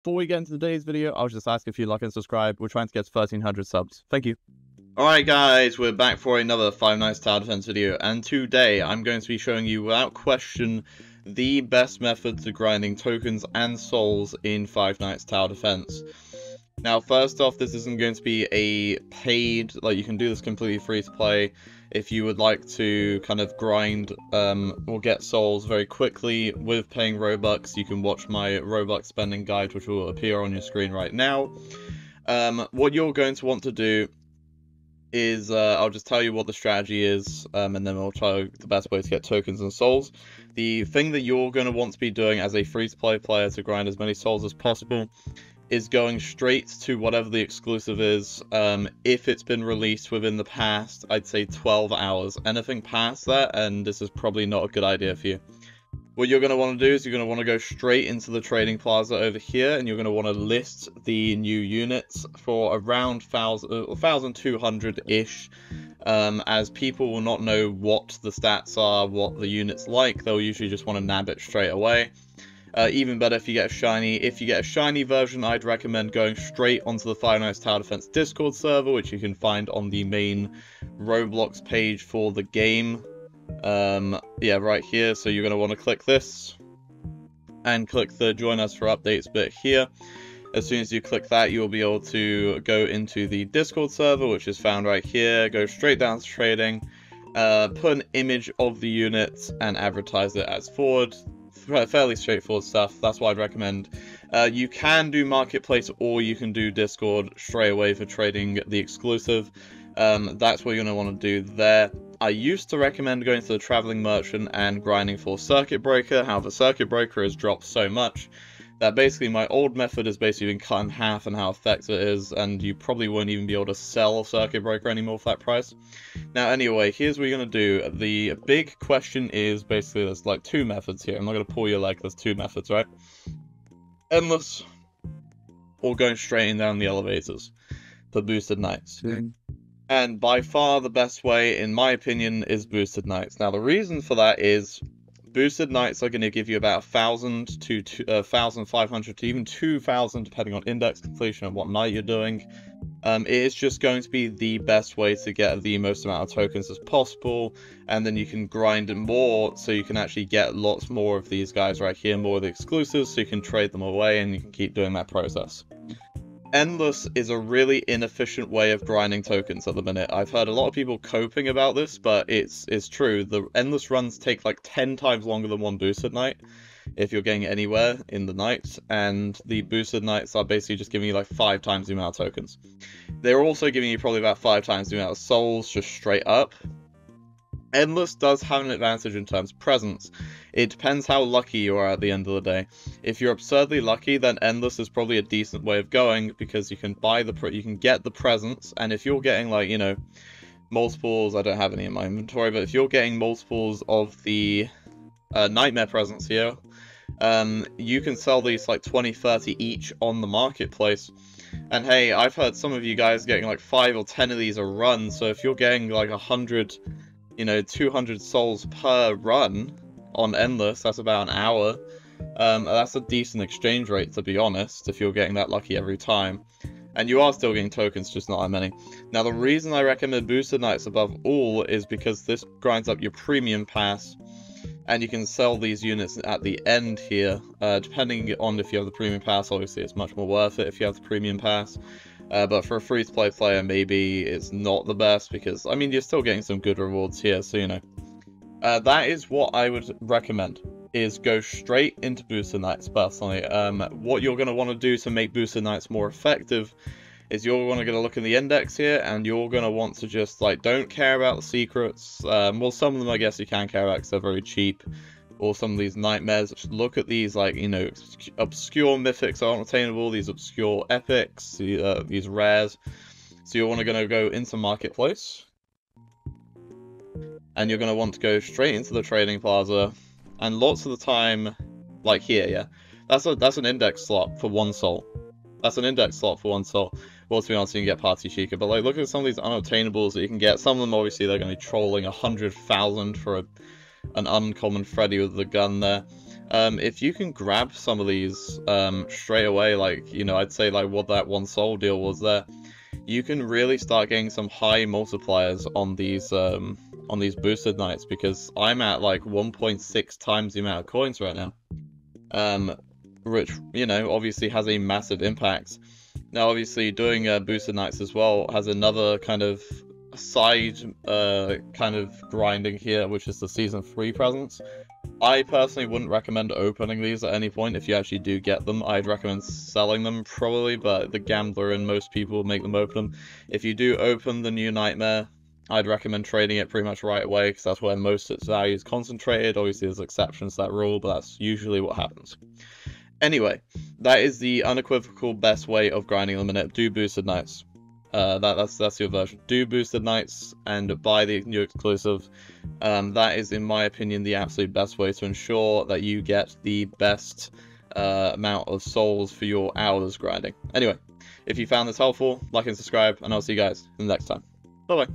Before we get into today's video, I'll just ask if you like and subscribe. We're trying to get to 1,300 subs. Thank you. Alright guys, we're back for another Five Nights Tower Defense video, and today I'm going to be showing you, without question, the best method to grinding tokens and souls in Five Nights Tower Defense. Now, first off, this isn't going to be a paid, like, you can do this completely free to play. If you would like to kind of grind or get souls very quickly with paying Robux, you can watch my Robux spending guide, which will appear on your screen right now. What you're going to want to do is, I'll just tell you what the strategy is, and then I'll tell you the best way to get tokens and souls. The thing that you're going to want to be doing as a free-to-play player to grind as many souls as possible is going straight to whatever the exclusive is. If it's been released within the past, I'd say 12 hours. Anything past that, and this is probably not a good idea for you. What you're going to want to do is you're going to want to go straight into the trading plaza over here, and you're going to want to list the new units for around 1,200-ish. As people will not know what the stats are, what the unit's like, they'll usually just want to nab it straight away. Even better if you get a shiny. If you get a shiny version, I'd recommend going straight onto the Five Nights Tower Defense Discord server, which you can find on the main Roblox page for the game. Yeah, right here. So you're going to want to click this and click the join us for updates bit here. As soon as you click that, you'll be able to go into the Discord server, which is found right here. Go straight down to trading, put an image of the unit and advertise it as forward. Fairly straightforward stuff. That's what I'd recommend. You can do Marketplace or you can do Discord straight away for trading the exclusive. That's what you're going to want to do there. I used to recommend going to the Traveling Merchant and grinding for Circuit Breaker. However, Circuit Breaker has dropped so much that basically my old method has basically been cut in half and how effective it is, and you probably won't even be able to sell Circuit Breaker anymore for that price. Now anyway, here's what you're going to do. The big question is basically there's like two methods here. I'm not going to pull your leg, there's two methods, right? Endless or going straight in down the elevators for boosted nights. And by far the best way, in my opinion, is boosted nights. Now the reason for that is boosted nights are going to give you about 1,000 to 1,500 to even 2,000, depending on index completion and what night you're doing. It is just going to be the best way to get the most amount of tokens as possible, and then you can grind more, so you can actually get lots more of these guys right here, more of the exclusives, so you can trade them away, and you can keep doing that process. Endless is a really inefficient way of grinding tokens at the minute. I've heard a lot of people coping about this, but it's true. The endless runs take like 10 times longer than one boosted night if you're getting anywhere in the night, and the boosted nights are basically just giving you like 5 times the amount of tokens. They're also giving you probably about 5 times the amount of souls, just straight up. Endless does have an advantage in terms of presence. It depends how lucky you are at the end of the day. If you're absurdly lucky, then Endless is probably a decent way of going, because you can buy you can get the presents, and if you're getting, like, you know, multiples, I don't have any in my inventory, but if you're getting multiples of the Nightmare presents here, you can sell these like 20, 30 each on the marketplace. And hey, I've heard some of you guys getting like 5 or 10 of these a run, so if you're getting like 100, you know, 200 souls per run on Endless, that's about an hour. That's a decent exchange rate, to be honest, if you're getting that lucky every time. And you are still getting tokens, just not that many. Now, the reason I recommend boosted nights above all is because this grinds up your premium pass, and you can sell these units at the end here. Depending on if you have the premium pass, obviously it's much more worth it if you have the premium pass. But for a free-to-play player, maybe it's not the best, because, I mean, you're still getting some good rewards here, so, you know. That is what I would recommend, is go straight into boosted nights, personally. What you're going to want to do to make boosted nights more effective is you're going to get a look in the index here, and you're going to want to just, like, don't care about the secrets. Well, some of them I guess you can care about because they're very cheap, or some of these nightmares. Just look at these, like, you know, obscure mythics aren't attainable, these obscure epics, these rares. So you're going to go into Marketplace, and you're going to want to go straight into the Trading Plaza, and lots of the time, like here, yeah, that's an index slot for 1 soul. That's an index slot for 1 soul. Well, to be honest, you can get Party Chica, but like, look at some of these unobtainables that you can get. Some of them, obviously, they're going to be trolling 100,000 for an uncommon Freddy with the gun there. If you can grab some of these straight away, like, you know, I'd say like what that 1 soul deal was there, you can really start getting some high multipliers on these boosted knights, because I'm at like 1.6 times the amount of coins right now. Which, you know, obviously has a massive impact. Now, obviously, doing boosted knights as well has another kind of side kind of grinding here, which is the Season 3 presents. I personally wouldn't recommend opening these at any point. If you actually do get them, I'd recommend selling them probably, but the gambler and most people make them open them. If you do open the new Nightmare, I'd recommend trading it pretty much right away, because that's where most of its value is concentrated. Obviously, there's exceptions to that rule, but that's usually what happens. Anyway, that is the unequivocal best way of grinding the minute. Do boosted knights. That's your version. Do boosted knights and buy the new exclusive. That is, in my opinion, the absolute best way to ensure that you get the best amount of souls for your hours grinding. Anyway, if you found this helpful, like and subscribe, and I'll see you guys in the next time. Bye bye.